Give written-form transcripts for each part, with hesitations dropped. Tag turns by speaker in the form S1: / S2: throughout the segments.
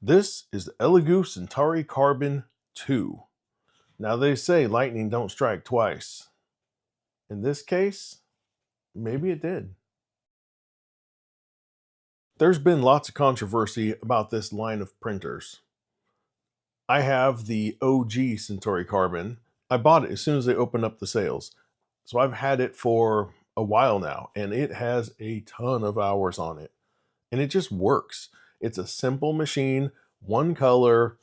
S1: This is the Elegoo Centauri Carbon 2. Now they say lightning don't strike twice. In this case, maybe it did. There's been lots of controversy about this line of printers. I have the OG Centauri Carbon. I bought it as soon as they opened up the sales. So I've had it for a while now, and it has a ton of hours on it. And it just works. It's a simple machine, one color,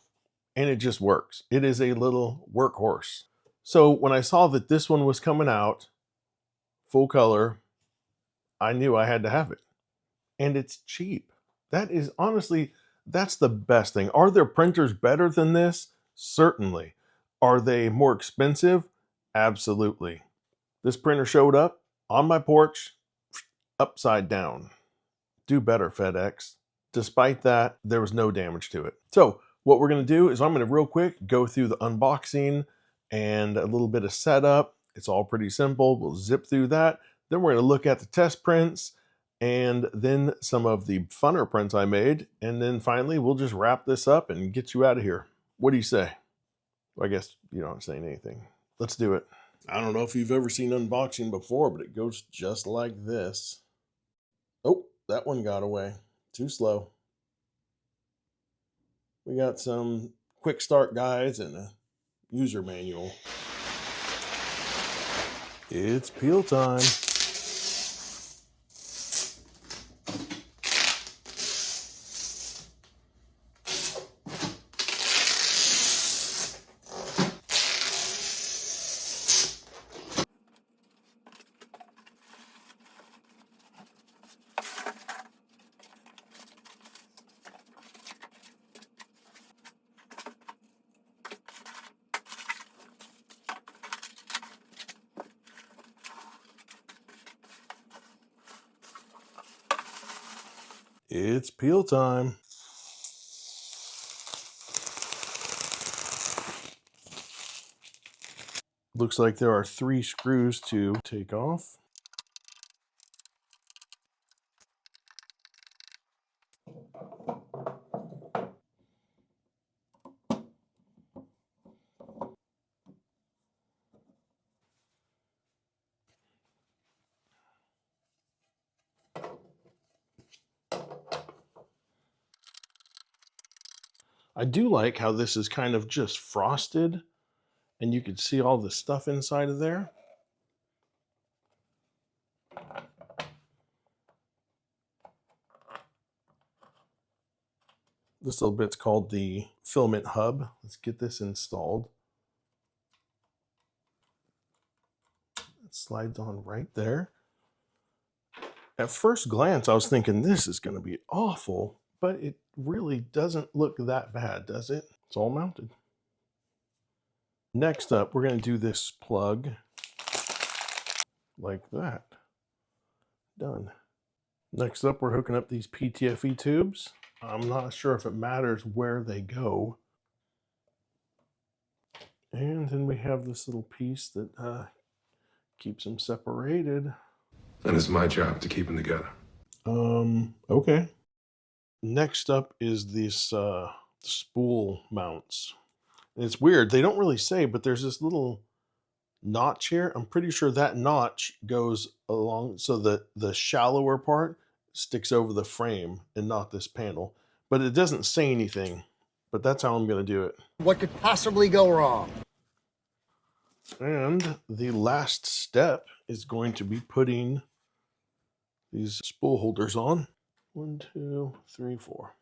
S1: and it just works. It is a little workhorse. So when I saw that this one was coming out, full color, I knew I had to have it. And it's cheap. That is honestly, that's the best thing. Are there printers better than this? Certainly. Are they more expensive? Absolutely. This printer showed up on my porch, upside down. Do better, FedEx. Despite that, there was no damage to it. So what we're going to do is I'm going to real quick go through the unboxing and a little bit of setup. It's all pretty simple. We'll zip through that. Then we're going to look at the test prints and then some of the funner prints I made. And then finally, we'll just wrap this up and get you out of here. What do you say? Well, I guess you don't say anything. Let's do it. I don't know if you've ever seen unboxing before, but it goes just like this. Oh, that one got away. Too slow. We got some quick start guides and a user manual. It's peel time. It's peel time. Looks like there are 3 screws to take off. I do like how this is kind of just frosted and you can see all the stuff inside of there. This little bit's called the filament hub. Let's get this installed. It slides on right there. At first glance, I was thinking this is going to be awful, but it really doesn't look that bad, does it? It's all mounted. Next up, we're going to do this plug like that. Done. Next up, we're hooking up these PTFE tubes. I'm not sure if it matters where they go. And then we have this little piece that keeps them separated.
S2: And it's my job to keep them together.
S1: Okay. Next up is this spool mounts. And it's weird. They don't really say, but there's this little notch here. I'm pretty sure that notch goes along so that the shallower part sticks over the frame and not this panel. But it doesn't say anything. But that's how I'm going to do it.
S3: What could possibly go wrong?
S1: And the last step is going to be putting these spool holders on. 1, 2, 3, 4.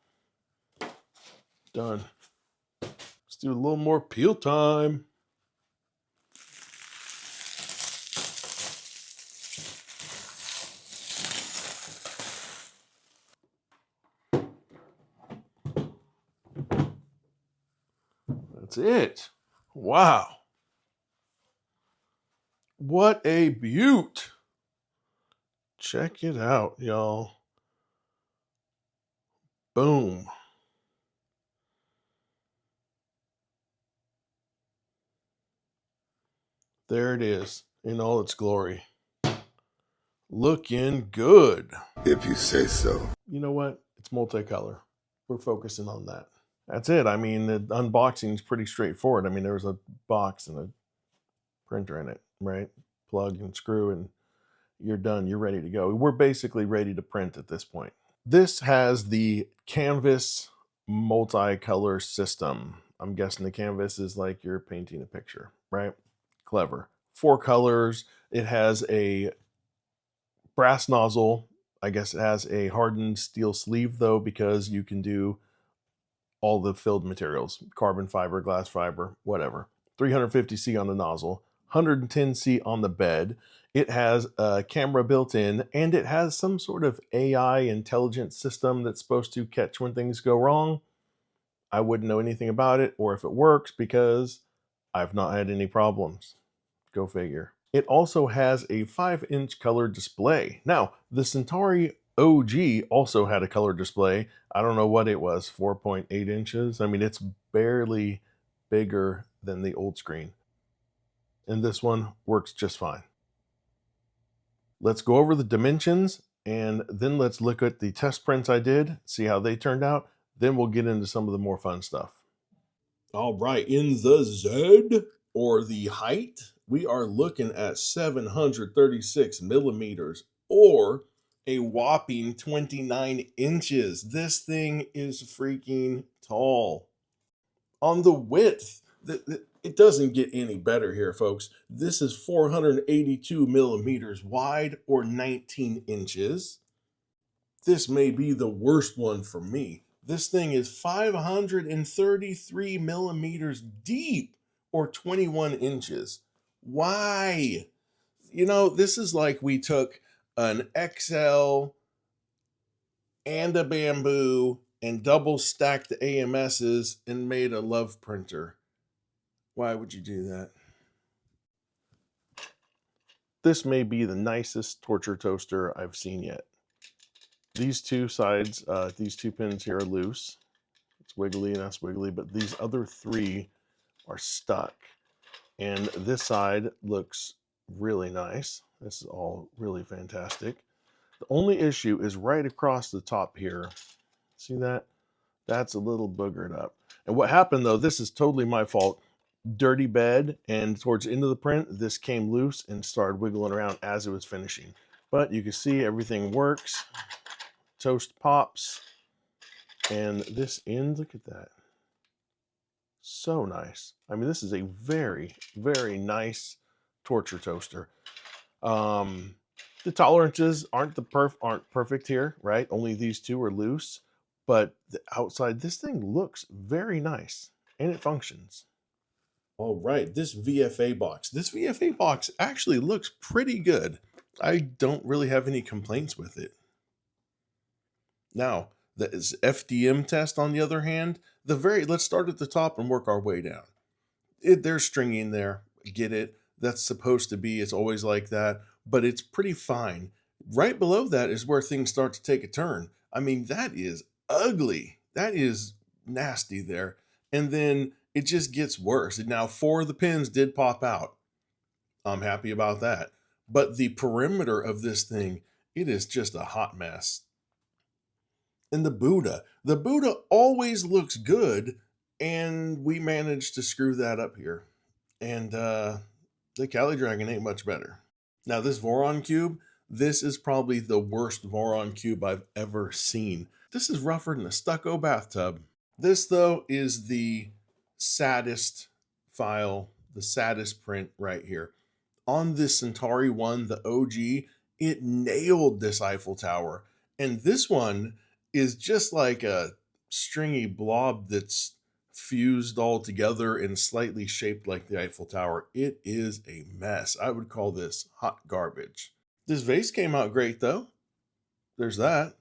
S1: Done. Let's do a little more peel time. That's it. Wow. What a beaut. Check it out, y'all. Boom. There it is in all its glory. Looking good.
S2: If you say so.
S1: You know what? It's multicolor. We're focusing on that. That's it. I mean, the unboxing is pretty straightforward. I mean, there's a box and a printer in it, right? Plug and screw, and you're done. You're ready to go. We're basically ready to print at this point. This has the canvas multicolor system. I'm guessing the canvas is like you're painting a picture, right? Clever. 4 colors. It has a brass nozzle. I guess it has a hardened steel sleeve though, because you can do all the filled materials, carbon fiber, glass fiber, whatever. 350C on the nozzle, 110C on the bed. It has a camera built in, and it has some sort of AI intelligent system that's supposed to catch when things go wrong. I wouldn't know anything about it or if it works because I've not had any problems. Go figure. It also has a 5-inch color display. Now, the Centauri OG also had a color display. I don't know what it was, 4.8 inches. I mean, it's barely bigger than the old screen. And this one works just fine. Let's go over the dimensions, and then let's look at the test prints I did, see how they turned out. Then we'll get into some of the more fun stuff. All right, in the Z, or the height, we are looking at 736 millimeters, or a whopping 29 inches. This thing is freaking tall. On the width, it doesn't get any better here, folks. This is 482 millimeters wide, or 19 inches. This may be the worst one for me. This thing is 533 millimeters deep, or 21 inches. Why? You know, this is like we took an XL and a bamboo and double stacked the AMSs and made a love printer. Why would you do that? This may be the nicest torture toaster I've seen yet. These two sides, these 2 pins here are loose. It's wiggly and that's wiggly, but these other 3 are stuck. And this side looks really nice. This is all really fantastic. The only issue is right across the top here. See that? That's a little boogered up. And what happened though, this is totally my fault. Dirty bed, and towards the end of the print, this came loose and started wiggling around as it was finishing. But you can see everything works. Toast pops, and this end, look at that. So nice. I mean, this is a very, very nice torture toaster. The tolerances aren't perfect here, right? Only these 2 are loose, but the outside, this thing looks very nice, and it functions. All right, this VFA box. This VFA box actually looks pretty good. I don't really have any complaints with it. Now, the FDM test, on the other hand, let's start at the top and work our way down. There's stringing there, get it. That's supposed to be, it's always like that, but it's pretty fine. Right below that is where things start to take a turn. I mean, that is ugly. That is nasty there. And then it just gets worse. And now 4 of the pins did pop out. I'm happy about that. But the perimeter of this thing, it is just a hot mess. And the Buddha always looks good, and we managed to screw that up here. And the Cali-Dragon ain't much better. Now this Voron cube, this is probably the worst Voron cube I've ever seen. This is rougher than a stucco bathtub. This though is the saddest file, the saddest print right here. On this Centauri one, the OG, it nailed this Eiffel Tower. And this one is just like a stringy blob that's fused all together and slightly shaped like the Eiffel Tower. It is a mess. I would call this hot garbage. This vase came out great though. There's that.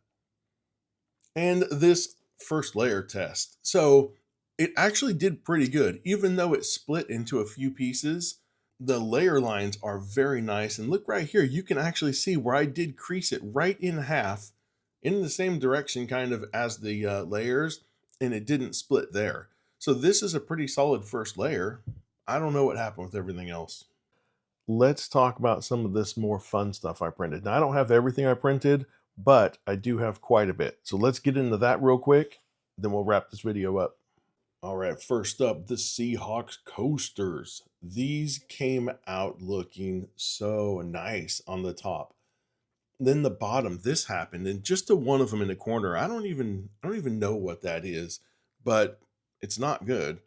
S1: And this first layer test. So it actually did pretty good. Even though it split into a few pieces, the layer lines are very nice. And look right here, you can actually see where I did crease it right in half in the same direction kind of as the layers, and it didn't split there. So this is a pretty solid first layer. I don't know what happened with everything else. Let's talk about some of this more fun stuff I printed. Now, I don't have everything I printed, but I do have quite a bit. So let's get into that real quick, then we'll wrap this video up. All right, first up, the Seahawks Coasters. These came out looking so nice on the top. Then the bottom, this happened, and just to one of them in the corner, I don't even know what that is, but it's not good.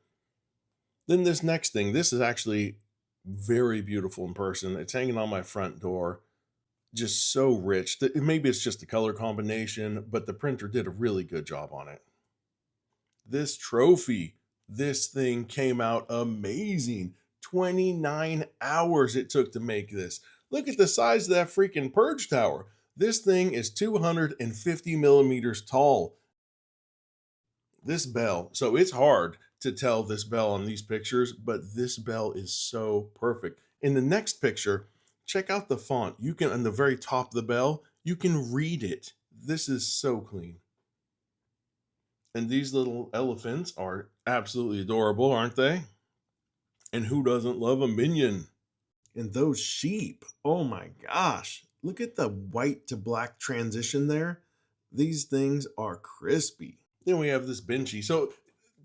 S1: Then this next thing, this is actually very beautiful in person. It's hanging on my front door. Just so rich. Maybe it's just the color combination, but the printer did a really good job on it. This trophy, this thing came out amazing. 29 hours it took to make this. Look at the size of that freaking purge tower. This thing is 250 millimeters tall. This bell, so it's hard to tell this bell on these pictures, but this bell is so perfect. In the next picture, check out the font. You can, on the very top of the bell, you can read it. This is so clean. And these little elephants are absolutely adorable, aren't they? And who doesn't love a minion? And those sheep, oh my gosh. Look at the white to black transition there. These things are crispy. Then we have this Benchy. So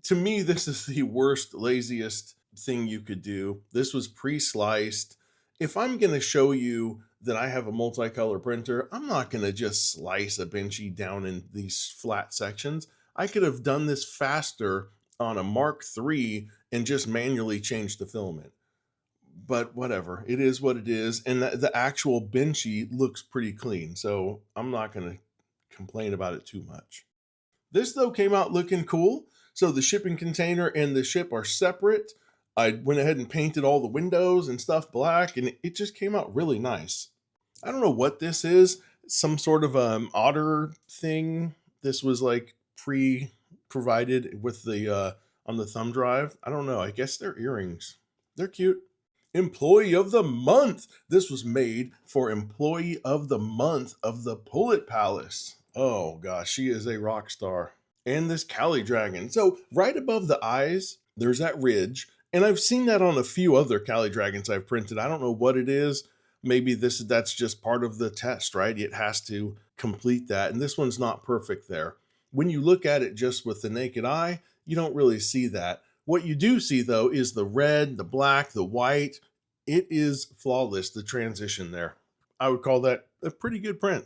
S1: to me, this is the worst, laziest thing you could do. This was pre-sliced. If I'm going to show you that I have a multicolor printer, I'm not going to just slice a Benchy down in these flat sections. I could have done this faster on a Mark III and just manually changed the filament. But whatever, it is what it is. And the actual Benchy looks pretty clean, so I'm not going to complain about it too much. This, though, came out looking cool. So the shipping container and the ship are separate. I went ahead and painted all the windows and stuff black, and it just came out really nice. I don't know what this is. Some sort of otter thing. This was like provided with the on the thumb drive. I don't know. I guess they're earrings. They're cute. Employee of the Month. This was made for Employee of the Month of the Pullet Palace. Oh gosh, she is a rock star. And this Cali-Dragon. So right above the eyes, there's that ridge. And I've seen that on a few other Cali-Dragons I've printed. I don't know what it is. Maybe that's just part of the test, right? It has to complete that. And this one's not perfect there. When you look at it just with the naked eye, you don't really see that. What you do see, though, is the red, the black, the white. It is flawless, the transition there. I would call that a pretty good print.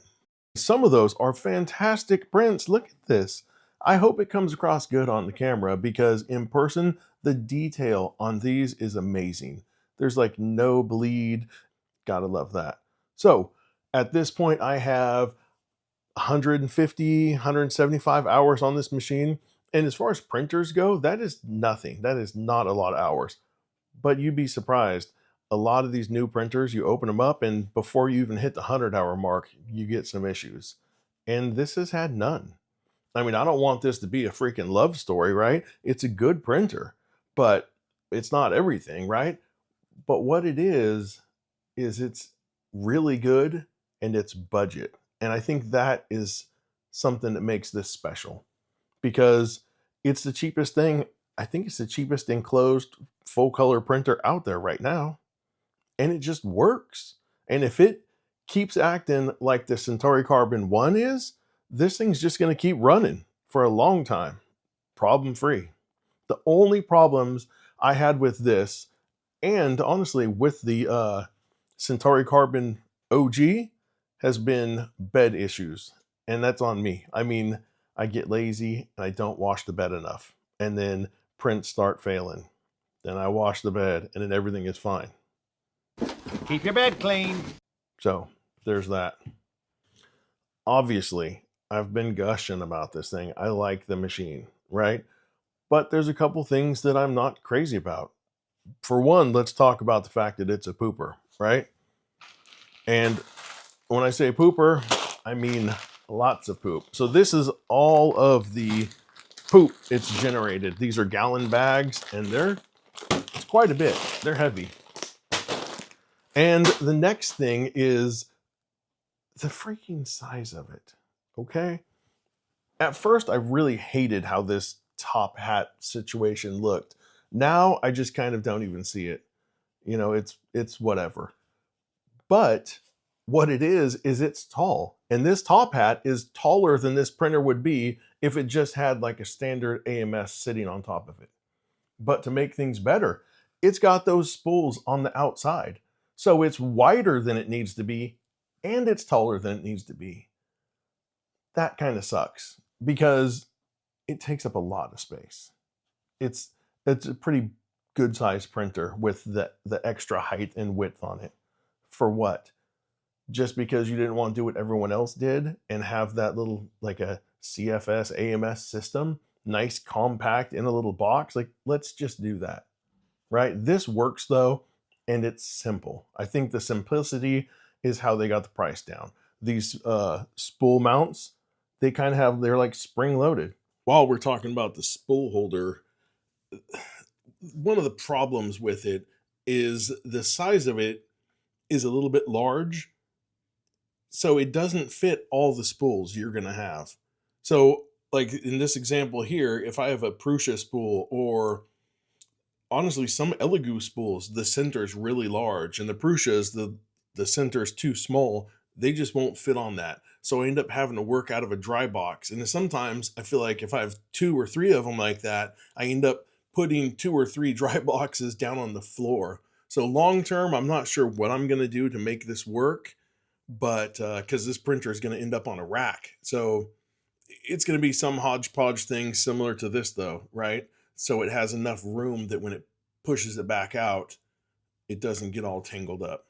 S1: Some of those are fantastic prints. Look at this. I hope it comes across good on the camera because in person, the detail on these is amazing. There's like no bleed. Gotta love that. So at this point, I have 150, 175 hours on this machine. And as far as printers go, that is nothing. That is not a lot of hours. But you'd be surprised. A lot of these new printers, you open them up, and before you even hit the 100-hour mark, you get some issues. And this has had none. I mean, I don't want this to be a freaking love story, right? It's a good printer, but it's not everything, right? But what it is it's really good and it's budget. And I think that is something that makes this special because it's the cheapest thing. I think it's the cheapest enclosed full color printer out there right now. And it just works. And if it keeps acting like the Centauri Carbon 1 is, this thing's just going to keep running for a long time, problem free. The only problems I had with this, and honestly with the Centauri Carbon OG, has been bed issues. And that's on me. I mean, I get lazy and I don't wash the bed enough. And then prints start failing. Then I wash the bed and then everything is fine.
S4: Keep your bed clean.
S1: So there's that. Obviously, I've been gushing about this thing. I like the machine, right? But there's a couple things that I'm not crazy about. For one, let's talk about the fact that it's a pooper, right? And when I say pooper, I mean lots of poop. So this is all of the poop it's generated. These are gallon bags, and it's quite a bit. They're heavy. And the next thing is the freaking size of it, okay? At first, I really hated how this top hat situation looked. Now, I just kind of don't even see it. You know, it's whatever. But what it is it's tall. And this top hat is taller than this printer would be if it just had like a standard AMS sitting on top of it. But to make things better, it's got those spools on the outside. So it's wider than it needs to be, and it's taller than it needs to be. That kind of sucks because it takes up a lot of space. It's a pretty good sized printer with the extra height and width on it. For what? Just because you didn't want to do what everyone else did and have that little, like a CFS AMS system, nice, compact in a little box. Like, let's just do that, right? This works though, and it's simple. I think the simplicity is how they got the price down. These spool mounts, they kind of have, they're like spring loaded. While we're talking about the spool holder, one of the problems with it is the size of it is a little bit large. So it doesn't fit all the spools you're going to have. So like in this example here, if I have a Prusa spool, or honestly some Elegoo spools, the center is really large, and the Prusas, the center is too small. They just won't fit on that. So I end up having to work out of a dry box. And sometimes I feel like if I have 2 or 3 of them like that, I end up putting 2 or 3 dry boxes down on the floor. So long term, I'm not sure what I'm going to do to make this work, but because this printer is going to end up on a rack. So it's going to be some hodgepodge thing similar to this though, right? So it has enough room that when it pushes it back out, it doesn't get all tangled up.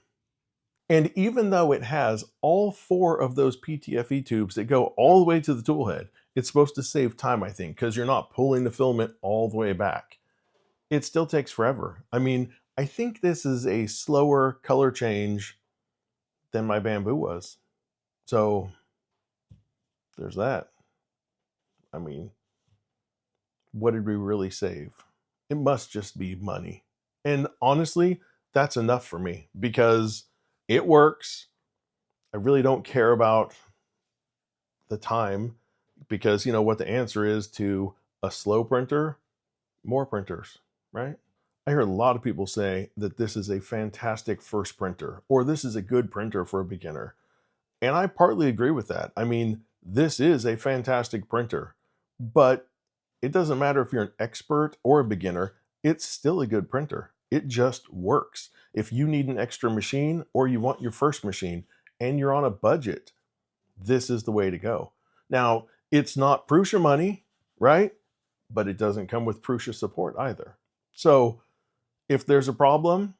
S1: And even though it has all 4 of those PTFE tubes that go all the way to the tool head, it's supposed to save time, I think, because you're not pulling the filament all the way back. It still takes forever. I mean, I think this is a slower color change than my Bamboo was. So there's that. I mean, what did we really save? It must just be money. And honestly, that's enough for me because it works. I really don't care about the time because you know what the answer is to a slow printer? More printers, right? I hear a lot of people say that this is a fantastic first printer, or this is a good printer for a beginner. And I partly agree with that. I mean, this is a fantastic printer, but it doesn't matter if you're an expert or a beginner, it's still a good printer. It just works. If you need an extra machine or you want your first machine and you're on a budget, this is the way to go. Now, it's not Prusa money, right? But it doesn't come with Prusa support either. So if there's a problem,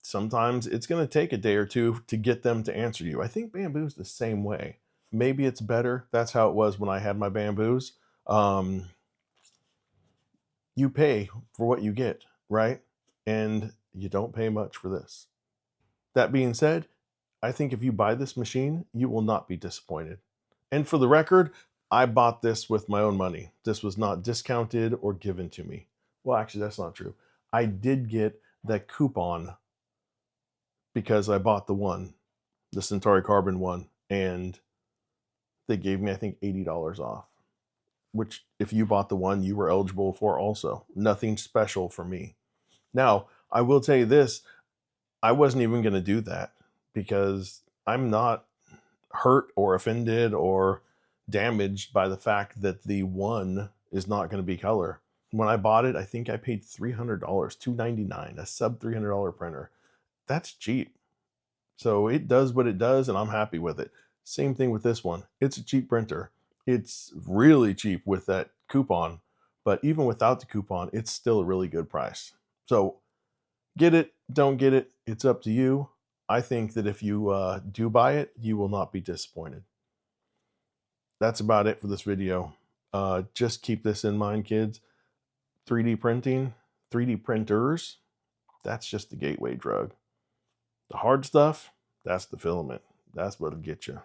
S1: sometimes it's going to take a day or 2 to get them to answer you. I think Bamboo's the same way. Maybe it's better. That's how it was when I had my Bamboos. You pay for what you get, right? And you don't pay much for this. That being said, I think if you buy this machine, you will not be disappointed. And for the record, I bought this with my own money. This was not discounted or given to me. Well, actually, that's not true. I did get that coupon because I bought the Centauri Carbon one, and they gave me, I think, $80 off, which if you bought the one, you were eligible for also. Nothing special for me. Now, I will tell you this, I wasn't even going to do that because I'm not hurt or offended or damaged by the fact that the one is not going to be color. When I bought it, I think I paid $300, $299, a sub $300 printer. That's cheap. So it does what it does, and I'm happy with it. Same thing with this one. It's a cheap printer. It's really cheap with that coupon, but even without the coupon, it's still a really good price. So get it, don't get it, it's up to you. I think that if you do buy it, you will not be disappointed. That's about it for this video. Just keep this in mind, kids. 3D printing, 3D printers, that's just the gateway drug. The hard stuff, that's the filament. That's what'll get you.